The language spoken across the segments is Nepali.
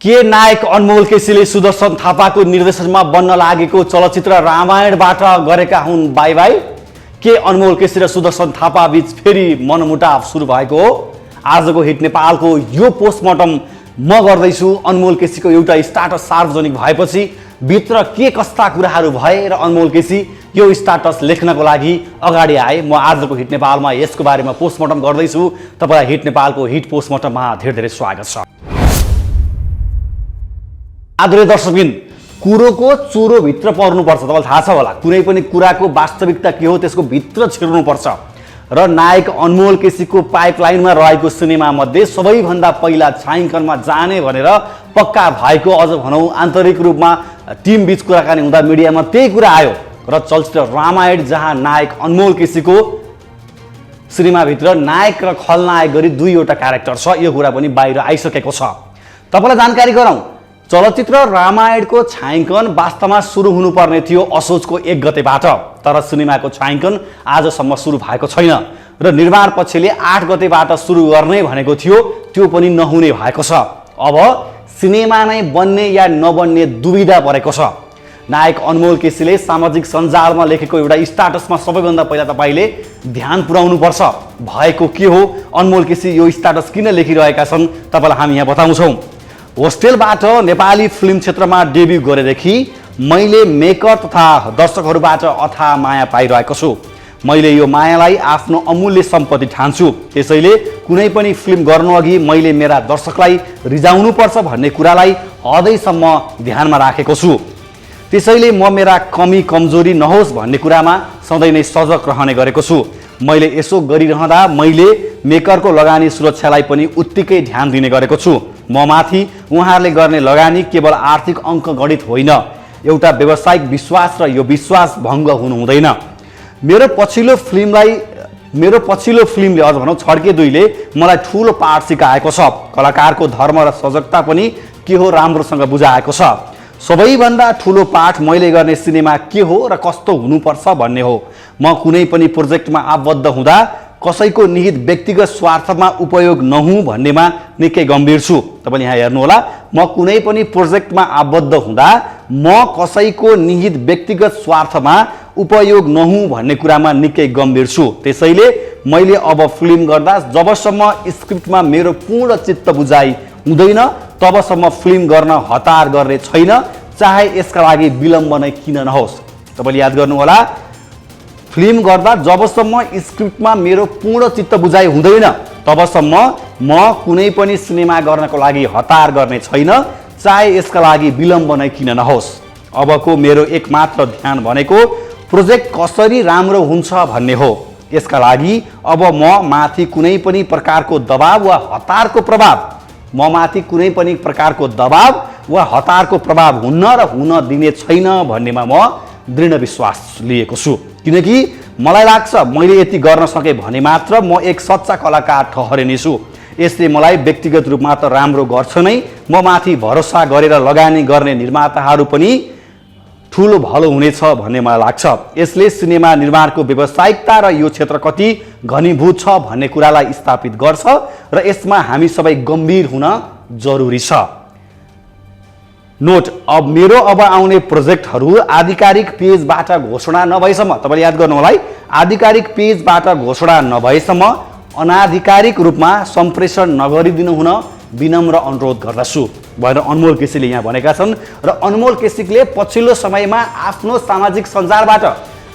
के नायक अनमोल केसीले सुदर्शन थापाको निर्देशनमा बन्न लागेको चलचित्र रामायणबाट गरेका हुन् बाई बाई। के अनमोल केसी र सुदर्शन थापा बीच फेरि मनमुटाव सुरु भएको हो? आजको हिट नेपालको यो पोस्टमार्टम म गर्दैछु। अनमोल केसीको एउटा स्टाटस सार्वजनिक भएपछि भित्र के कस्ता कुराहरू भए र अनमोल केसी यो स्टाटस लेख्नको लागि अगाडि आए। म आजको हिट नेपालमा यसको बारेमा पोस्टमार्टम गर्दैछु। तपाईलाई हिट नेपालको हिट पोस्टमार्टममा धेरै धेरै स्वागत छ। आदरणीय दर्शकबिन, कुरोको चुरोभित्र पर्नुपर्छ। तपाईँलाई थाहा छ होला, कुनै पनि कुराको वास्तविकता के हो त्यसको भित्र छिर्नुपर्छ। र नायक अनमोल केसीको पाइपलाइनमा रहेको सिनेमा मध्ये सबैभन्दा पहिला छायाङ्कनमा जाने भनेर पक्का भएको, अझ भनौँ आन्तरिक रूपमा टिम बीच कुराकानी हुँदा मिडियामा त्यही कुरा आयो र चलचित्र रामायण, जहाँ नायक अनमोल केसीको सिनेमाभित्र नायक र खलनायक गरी दुईवटा क्यारेक्टर छ, यो कुरा पनि बाहिर आइसकेको छ। तपाईँलाई जानकारी गराउँ, चलचित्र रामायणको छायाङ्कन वास्तवमा सुरु हुनुपर्ने थियो असोजको 1 गतेबाट, तर सिनेमाको छायाङ्कन आजसम्म सुरु भएको छैन र निर्माण पक्षले 8 गतेबाट सुरु गर्ने भनेको थियो, त्यो पनि नहुने भएको छ। अब सिनेमा नै बन्ने या नबन्ने दुविधा परेको छ। नायक अनमोल केसीले सामाजिक सञ्जालमा लेखेको एउटा स्टाटसमा सबैभन्दा पहिला तपाईँले ध्यान पुर्याउनुपर्छ। भएको के हो, अनमोल केसी यो स्टाटस किन लेखिरहेका छन्, तपाईँलाई हामी यहाँ बताउँछौँ। होस्टेलबाट नेपाली फिल्म क्षेत्रमा डेब्यु गरेदेखि मैले मेकर तथा दर्शकहरूबाट अथाह माया पाइरहेको छु। मैले यो मायालाई आफ्नो अमूल्य सम्पत्ति ठान्छु। त्यसैले कुनै पनि फिल्म गर्नु अघि मैले मेरा दर्शकलाई रिझाउनुपर्छ भन्ने कुरालाई हदैसम्म ध्यानमा राखेको छु। त्यसैले म मेरा कमी कमजोरी नहोस् भन्ने कुरामा सधैँ नै सजग रहने गरेको छु। मैले यसो गरिरहँदा मैले मेकरको लगानी सुरक्षालाई पनि उत्तिकै ध्यान दिने गरेको छु। म माथि उहाँहरूले गर्ने लगानी केवल आर्थिक अङ्क गणित होइन, एउटा व्यावसायिक विश्वास, र यो विश्वास भङ्ग हुनु हुँदैन। मेरो पछिल्लो फिल्मले अझ भनौँ छड्के 2ले मलाई ठुलो पाठ सिकाएको छ। कलाकारको धर्म र सजगता पनि के हो राम्रोसँग बुझाएको छ। सबैभन्दा ठुलो पाठ मैले गर्ने सिनेमा के हो र कस्तो हुनुपर्छ भन्ने हो। म कुनै पनि प्रोजेक्टमा आबद्ध हुँदा कसैको निहित व्यक्तिगत स्वार्थमा उपयोग नहुँ भन्नेमा निकै गम्भीर छु। तपाईँले यहाँ हेर्नुहोला, म कुनै पनि प्रोजेक्टमा आबद्ध हुँदा म कसैको निहित व्यक्तिगत स्वार्थमा उपयोग नहुँ भन्ने कुरामा निकै गम्भीर छु। त्यसैले मैले अब फिल्म गर्दा जबसम्म स्क्रिप्टमा मेरो पूर्ण चित्त बुझाइ हुँदैन तबसम्म फिल्म गर्न हतार गर्ने छैन, चाहे यसका लागि विलम्ब नै किन नहोस्। तपाईँले याद गर्नुहोला, फिल्म गर्दा जबसम्म स्क्रिप्टमा मेरो पूर्ण चित्त बुझाइ हुँदैन तबसम्म म कुनै पनि सिनेमा गर्नको लागि हतार गर्ने छैन, चाहे यसका लागि विलम्ब नै किन नहोस्। अबको मेरो एकमात्र ध्यान भनेको प्रोजेक्ट कसरी राम्रो हुन्छ भन्ने हो। यसका लागि अब म माथि कुनै पनि प्रकारको दबाव वा हतारको प्रभाव हुन्न र हुन दिने छैन भन्नेमा म दृढ विश्वास लिएको छु। किनकि मलाई लाग्छ मैले यति गर्न सकेँ भने मात्र म एक सच्चा कलाकार ठहरिनेछु। यसले मलाई व्यक्तिगत रूपमा त राम्रो गर्छ नै, म माथि भरोसा गरेर लगानी गर्ने निर्माताहरू पनि ठुलो भलो हुनेछ भन्ने मलाई लाग्छ। यसले सिनेमा निर्माणको व्यावसायिकता र यो क्षेत्र कति घनीभूत छ भन्ने कुरालाई स्थापित गर्छ र यसमा हामी सबै गम्भीर हुन जरुरी छ। नोट, मेरो आउने प्रोजेक्टहरू आधिकारिक पेजबाट घोषणा नभएसम्म, तपाईँले याद गर्नुहोला है, आधिकारिक पेजबाट घोषणा नभएसम्म अनाधिकारिक रूपमा सम्प्रेषण नगरिदिनु हुन विनम्र अनुरोध गर्दछु भनेर अनमोल केसीले यहाँ भनेका छन्। र अनमोल केसीले पछिल्लो समयमा आफ्नो सामाजिक सञ्जालबाट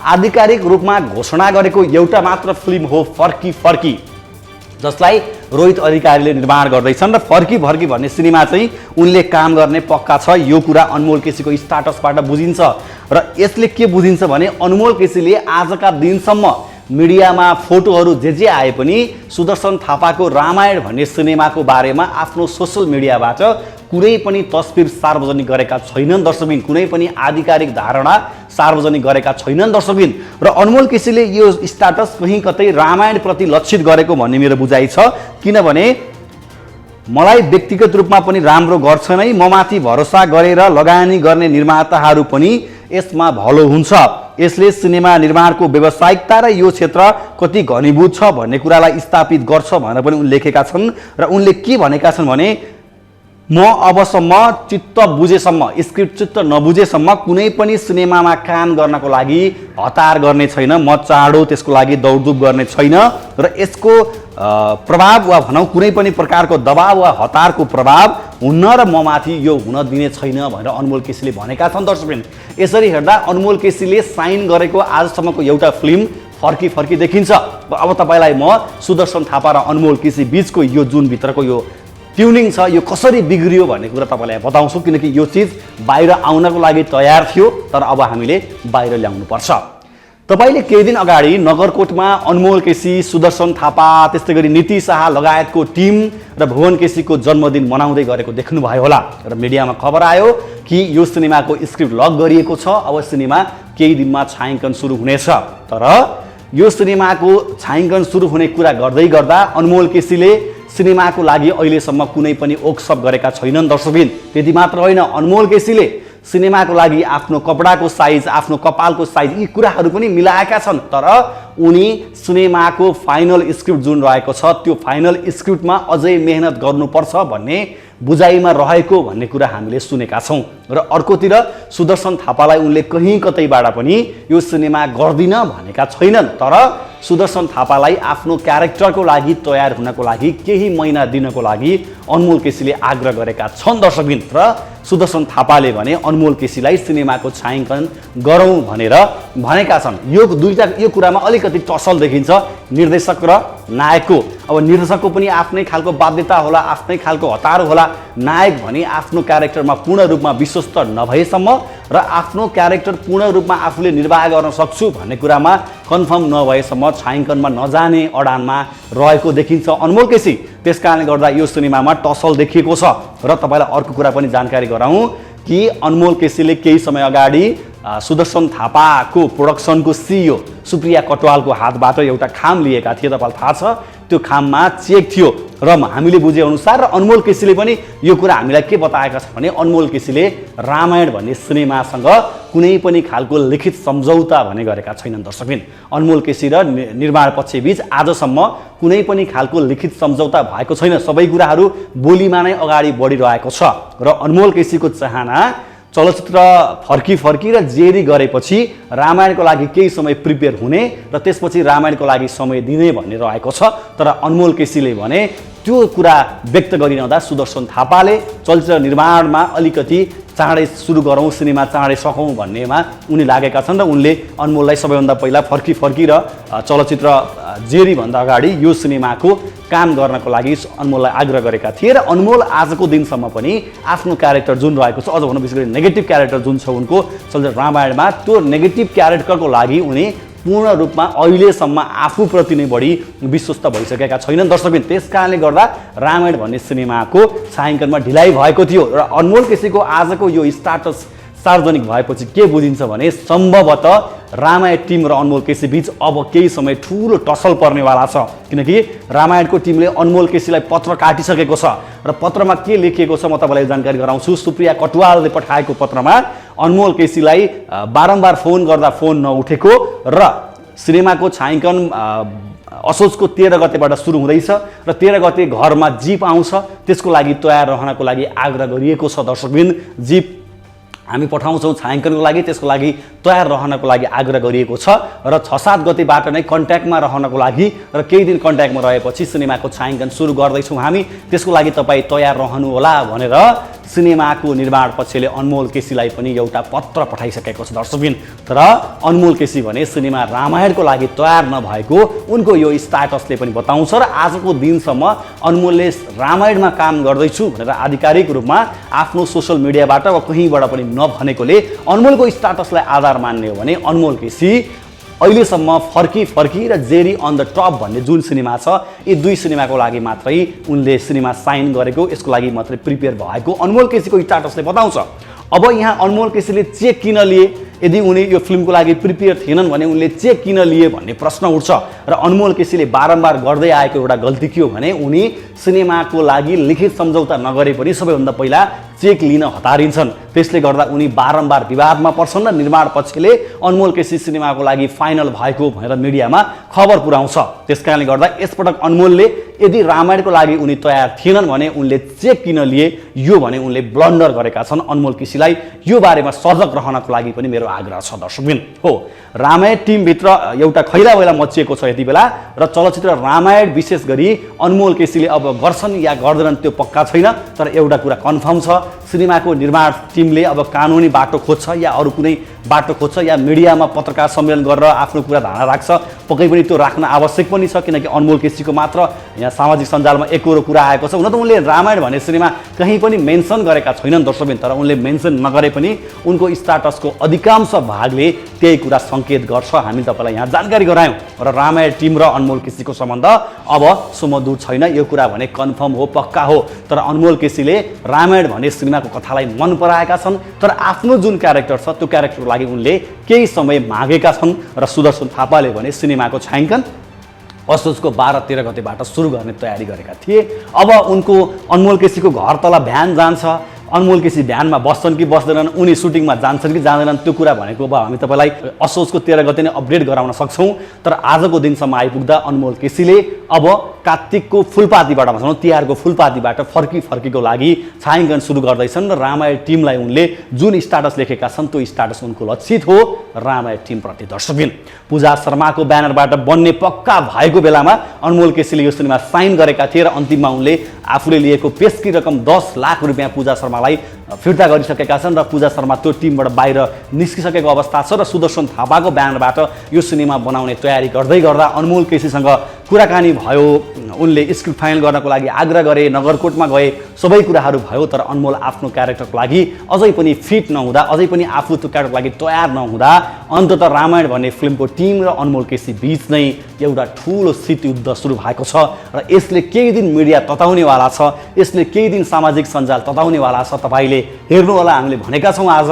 आधिकारिक रूपमा घोषणा गरेको एउटा मात्र फिल्म हो फर्की, जसलाई रोहित अधिकारीले निर्माण गर्दैछन् र फर्की भन्ने सिनेमा चाहिँ उनले काम गर्ने पक्का छ। यो कुरा अनमोल केसीको स्टाटसबाट बुझिन्छ र यसले के बुझिन्छ भने अनमोल केसीले आजका दिनसम्म मिडियामा फोटोहरू जे आए पनि सुदर्शन थापाको रामायण भन्ने सिनेमाको बारेमा आफ्नो सोसल मिडियाबाट कुनै पनि तस्बिर सार्वजनिक गरेका छैनन् दर्शकबिन, कुनै पनि आधिकारिक धारणा सार्वजनिक गरेका छैनन् दर्शकबिन। र अनमोल केसीले यो स्टाटस कहीँ कतै रामायणप्रति लक्षित गरेको भन्ने मेरो बुझाइ छ। किनभने मलाई व्यक्तिगत रूपमा पनि राम्रो गर्छ नै, म माथि भरोसा गरेर लगानी गर्ने निर्माताहरू पनि यसमा भलो हुन्छ। यसले सिनेमा निर्माणको व्यावसायिकता र यो क्षेत्र कति घनीभूत छ भन्ने कुरालाई स्थापित गर्छ भनेर पनि उनले लेखेका छन्। र उनले के भनेका छन् भने म अबसम्म चित्त बुझेसम्म स्क्रिप्ट चित्त नबुझेसम्म कुनै पनि सिनेमामा काम गर्नको लागि हतार गर्ने छैन, म चाँडो त्यसको लागि दौडधुप गर्ने छैन र यसको प्रभाव वा भनौँ कुनै पनि प्रकारको दबाव वा हतारको प्रभाव हुन्न र म माथि यो हुन दिने छैन भनेर अनमोल केसीले भनेका छन्। दर्शकबिन, यसरी हेर्दा अनमोल केसीले साइन गरेको आजसम्मको एउटा फिल्म फर्की फर्की देखिन्छ। अब तपाईँलाई म सुदर्शन थापा र अनमोल केसी बिचको यो जुन भित्रको यो ट्युनिङ छ यो कसरी बिग्रियो भन्ने कुरा तपाईँलाई बताउँछु, किनकि यो चिज बाहिर आउनको लागि तयार थियो तर अब हामीले बाहिर ल्याउनुपर्छ। तपाईँले केही दिन अगाडि नगरकोटमा अनमोल केसी, सुदर्शन थापा, त्यस्तै गरी नीति शाह लगायतको टिम र भुवन केसीको जन्मदिन मनाउँदै गरेको देख्नुभयो होला र मिडियामा खबर आयो कि यो सिनेमाको स्क्रिप्ट लक गरिएको छ, अब सिनेमा केही दिनमा छायाङ्कन सुरु हुनेछ। तर यो सिनेमाको छायाङ्कन सुरु हुने कुरा गर्दै गर्दा अनमोल केसीले सिनेमाको लागि अहिलेसम्म कुनै पनि ओक्सप गरेका छैनन्। दर्शकबिन, त्यति मात्र होइन, अनमोल केसीले सिनेमाको लागि आफ्नो कपडाको साइज, आफ्नो कपालको साइज यी कुराहरू पनि मिलाएका छन्। तर उनी सिनेमाको फाइनल स्क्रिप्ट जुन रहेको छ त्यो फाइनल स्क्रिप्टमा अझै मेहनत गर्नुपर्छ भन्ने बुझाइमा रहेको भन्ने कुरा हामीले सुनेका छौँ। र अर्कोतिर सुदर्शन थापालाई उनले कहीँ कतैबाट पनि यो सिनेमा गर्दिन भनेका छैनन्, तर सुदर्शन थापालाई आफ्नो क्यारेक्टरको लागि तयार हुनको लागि केही महिना दिनको लागि अनमोल केसीले आग्रह गरेका छन्। दर्शकबिन, र सुदर्शन थापाले भने अनमोल केसीलाई सिनेमाको छायाङ्कन गरौँ भनेर भनेका छन्। यो कुरामा अलिकति टसल देखिन्छ निर्देशक र नायकको। अब निर्देशकको पनि आफ्नै खालको बाध्यता होला, आफ्नै खालको हतार होला। नायक भने आफ्नो क्यारेक्टरमा पूर्ण रूपमा विश्वस्त नभएसम्म र आफ्नो क्यारेक्टर पूर्ण रूपमा आफूले निर्वाह गर्न सक्छु भन्ने कुरामा कन्फर्म नभएसम्म छायाङ्कनमा नजाने अडानमा रहेको देखिन्छ अनमोल केसी। त्यसकारणले गर्दा यो सिनेमामा टसल देखिएको छ। र तपाईँलाई अर्को कुरा पनि जानकारी गराउँ कि अनमोल केसीले केही समय अगाडि सुदर्शन थापाको प्रोडक्सनको सिइओ सुप्रिया कटवालको हातबाट एउटा खाम लिएका थिए। तपाईँलाई थाहा छ त्यो खाममा चेक थियो र हामीले बुझेअनुसार र अनमोल केसीले पनि यो कुरा हामीलाई के बताएका छ भने अनमोल केसीले रामायण भन्ने सिनेमासँग कुनै पनि खालको लिखित सम्झौता भने गरेका छैनन्। दर्शकबिन, अनमोल केसी र निर्माण पक्षबीच आजसम्म कुनै पनि खालको लिखित सम्झौता भएको छैन। सबै कुराहरू बोलीमा नै अगाडि बढिरहेको छ र अनमोल केसीको चाहना चलचित्र फर्की फर्की र जेरी गरेपछि रामायणको लागि केही समय प्रिपेयर हुने र त्यसपछि रामायणको लागि समय दिने भन्ने रहेको छ। तर अनमोल केसीले भने त्यो कुरा व्यक्त गरिरहँदा सुदर्शन थापाले चलचित्र निर्माणमा अलिकति चाँडै सुरु गरौँ, सिनेमा चाँडै सकौँ भन्नेमा उनी लागेका छन् र उनले अनमोललाई सबैभन्दा पहिला फर्की फर्की र चलचित्र जेरीभन्दा अगाडि यो सिनेमाको काम गर्नको लागि अनमोललाई आग्रह गरेका थिए र अनमोल आजको दिनसम्म पनि आफ्नो क्यारेक्टर जुन रहेको छ, अझ भनौँ विशेष गरी नेगेटिभ क्यारेक्टर जुन छ उनको चलचित्र रामायणमा, त्यो नेगेटिभ क्यारेक्टरको लागि उनी पूर्ण रूपमा अहिलेसम्म आफूप्रति नै बढी विश्वस्त भइसकेका छैनन्। दर्शकबिन, त्यस कारणले गर्दा रामायण भन्ने सिनेमाको छायाङ्कनमा ढिलाइ भएको थियो र अनमोल केसीको आजको यो स्टाटस सार्वजनिक भएपछि के बुझिन्छ भने सम्भवतः रामायण टिम र अनमोल केसी बीच अब केही समय ठुलो टसल पर्नेवाला छ, किनकि रामायणको टिमले अनमोल केसीलाई पत्र काटिसकेको छ र पत्रमा के लेखिएको छ म तपाईँलाई जानकारी गराउँछु। सुप्रिया कटवालले पठाएको पत्रमा अनमोल केसीलाई बारम्बार फोन गर्दा फोन नउठेको र सिनेमाको छायाङ्कन असोजको 13 गतेबाट सुरु हुँदैछ र 13 गते घरमा जिप आउँछ, त्यसको लागि तयार रहनको लागि आग्रह गरिएको छ। दर्शकबिन, जिप हामी पठाउँछौँ छायाङ्कनको लागि, त्यसको लागि तयार रहनको लागि आग्रह गरिएको छ र 6-7 गतेबाट नै कन्ट्याक्टमा रहनको लागि र केही दिन कन्ट्याक्टमा रहेपछि सिनेमाको छायाङ्कन सुरु गर्दैछौँ हामी, त्यसको लागि तपाईँ तयार रहनुहोला भनेर सिनेमाको निर्माण पक्षले अनमोल केसीलाई पनि एउटा पत्र पठाइसकेको छ। दर्शकबिन, तर अनमोल केसी भने सिनेमा रामायणको लागि तयार नभएको उनको यो स्ट्याटसले पनि बताउँछ र आजको दिनसम्म अनमोलले रामायणमा काम गर्दैछु भनेर आधिकारिक रूपमा आफ्नो सोसल मिडियाबाट वा कहीँबाट पनि नभनेकोले अनमोलको स्ट्याटसलाई आधार मान्ने हो भने अनमोल केसी अहिलेसम्म फर्की फर्की र जेरी अन द टप भन्ने जुन सिनेमा छ यी दुई सिनेमाको लागि मात्रै उनले सिनेमा साइन गरेको, यसको लागि मात्रै प्रिपेयर भएको अनमोल केसीको स्ट्याटसले बताउँछ। अब यहाँ अनमोल केसीले चेक किन लिए, यदि उनी यो फिल्मको लागि प्रिपेयर थिएनन् भने उनले चेक किन लिए भन्ने प्रश्न उठ्छ र अनमोल केसीले बारम्बार गर्दै आएको एउटा गल्ती के हो भने उनी सिनेमाको लागि लिखित सम्झौता नगरे पनि सबैभन्दा पहिला चेक लिन हतारिन्छन्। त्यसले गर्दा उनी बारम्बार विवादमा पर्छन् र निर्माण पक्षले अनमोल केसी सिनेमाको लागि फाइनल भएको भनेर मिडियामा खबर पुर्याउँछ। त्यसकारणले गर्दा यसपटक अनमोलले यदि रामायणको लागि उनी तयार थिएनन् भने उनले चेक किन लिए यो भने उनले ब्लन्डर गरेका छन्। अनमोल केसीलाई यो बारेमा सजग रहनको लागि पनि मेरो आग्रह छ दर्शकबिन। हो, रामायण टिमभित्र एउटा खैलावैला मचिएको छ यति बेला र चलचित्र रामायण विशेष गरी अनमोल केसीले अब गर्छन् या गर्दैनन् त्यो पक्का छैन। तर एउटा कुरा कन्फर्म छ, सिनेमाको निर्माण टिमले अब कानुनी बाटो खोज्छ या अरू कुनै बाटो खोज्छ या मिडियामा पत्रकार सम्मेलन गरेर आफ्नो कुरा धारणा राख्छ। पक्कै पनि त्यो राख्न आवश्यक पनि छ, किनकि अनमोल केसीको मात्र यहाँ सामाजिक सञ्जालमा एकरो कुरा आएको छ। हुन त उनले रामायण भन्ने सिनेमा कहीँ पनि मेन्सन गरेका छैनन् दर्शकबिन, तर उनले मेन्सन नगरे पनि उनको स्टाटसको अधिकांश भागले त्यही कुरा सङ्केत गर्छ। हामी तपाईँलाई यहाँ जानकारी गरायौँ र रामायण टिम र अनमोल केसीको सम्बन्ध अब सुमधुर छैन, यो कुरा भने कन्फर्म हो, पक्का हो। तर अनमोल केसीले रामायण भन्ने सिनेमाको कथालाई मन पराएका छन्, तर आफ्नो जुन क्यारेक्टर छ त्यो क्यारेक्टरको लागि उनले केही समय मागेका छन् र सुदर्शन थापाले भने सिनेमाको छायाङ्कन असोजको 12-13 गतेबाट सुरु गर्ने तयारी गरेका थिए। अब उनको अनमोल केसीको घर तल भ्यान जान्छ, अनमोल केसी भ्यानमा बस्छन् कि बस्दैनन्, उनी सुटिङमा जान्छन् कि जाँदैनन्, त्यो कुरा भनेको अब हामी तपाईँलाई असोजको 13 गते नै अपडेट गराउन सक्छौँ। तर आजको दिनसम्म आइपुग्दा अनमोल केसीले अब कार्तिकको फुलपातीबाट भनौँ तिहारको फुलपातीबाट फर्कीको लागि छायाङ्कन सुरु गर्दैछन् र रामायण टिमलाई उनले जुन स्टाटस लेखेका छन् त्यो स्टाटस उनको लक्षित हो रामायण टिमप्रति दर्शकबिन। पूजा शर्माको ब्यानरबाट बन्ने पक्का भएको बेलामा अनमोल केसीले यो सिनेमा साइन गरेका थिए र अन्तिममा उनले आफूले लिएको पेस्की रकम 10 लाख रुपियाँ पूजा शर्मालाई फिर्ता गरिसकेका छन् र पूजा शर्मा त्यो टिमबाट बाहिर निस्किसकेको अवस्था छ र सुदर्शन थापाको ब्यानरबाट यो सिनेमा बनाउने तयारी गर्दै गर्दा अनमोल केसीसँग कुराकानी भयो, उनले स्क्रिप्ट फाइनल गर्नको लागि आग्रह गरे, नगरकोटमा गए, सबै कुराहरू भयो। तर अनमोल आफ्नो क्यारेक्टरको लागि अझै पनि फिट नहुँदा, अझै पनि आफू त्यो क्यारेक्टरको लागि तयार नहुँदा अन्ततः रामायण भन्ने फिल्मको टिम र अनमोल केसी बीच नै एउटा ठुलो शीतयुद्ध सुरु भएको छ र यसले केही दिन मिडिया तताउनेवाला छ, यसले केही दिन सामाजिक सञ्जाल तताउनेवाला छ। तपाईँले हेर्नु होला, हामीले भनेका छौँ आज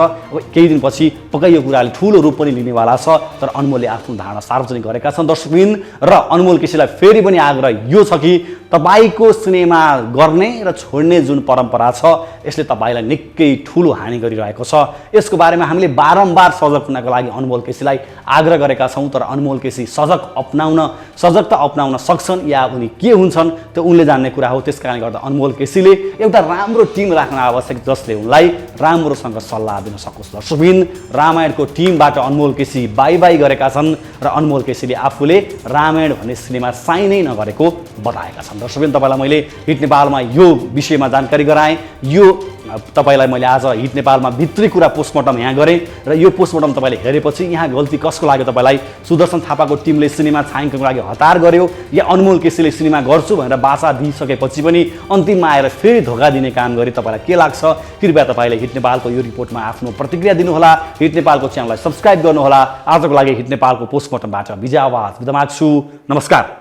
केही दिनपछि पक्कै यो कुराले ठुलो रूप पनि लिनेवाला छ। तर अनमोलले आफ्नो धारणा सार्वजनिक गरेका छन् दर्शकबिन र अनमोल केसीलाई फेरि पनि आग्रह यो छ कि तपाईको सिनेमा गर्ने र छोड्ने जुन परम्परा छ यसले तपाईलाई निकै ठुलो हानि गरिरहेको छ। यसको बारेमा हामीले बारम्बार सजग हुनको लागि अनमोल केसीलाई आग्रह गरेका छौँ। तर अनमोल केसी सजगता अपनाउन सक्छन् या उनी के हुन्छन् त्यो उनले जान्ने कुरा हो। त्यसकारणले गर्दा अनमोल केसीले एउटा राम्रो टिम राख्न आवश्यक जसले उनलाई राम्रोसँग सल्लाह दिन सकोस्। दर्शकबिन रामायणको टिमबाट अनमोल केसी बाई बाई गरेका छन् र अनमोल केसीले आफूले रामायण भन्ने सिनेमा साइनै नगरेको बताएका छन्। दर्शकबिन तपाईलाई मैले हिट नेपालमा यो विषयमा जानकारी गराएँ। यो तपाईलाई मैले आज हिट नेपालमा भित्री कुरा पोस्टमार्टम यहाँ गरेँ र यो पोस्टमार्टम तपाईँले हेरेपछि यहाँ गल्ती कसको लाग्यो, तपाईँलाई सुदर्शन थापाको टिमले सिनेमा छायाङ्कनको लागि हतार गर्यो या अनमोल केसीले सिनेमा गर्छु भनेर बाचा दिइसकेपछि पनि अन्तिममा आएर फेरि धोका दिने काम गरे, तपाईँलाई के लाग्छ? कृपया तपाईँले हिट नेपालको यो रिपोर्टमा आफ्नो प्रतिक्रिया दिनुहोला। हिट नेपालको च्यानललाई सब्सक्राइब गर्नुहोला। आजको लागि हिट नेपालको पोस्टमार्टमबाट विजय आवाज बिदा माग्छु। नमस्कार।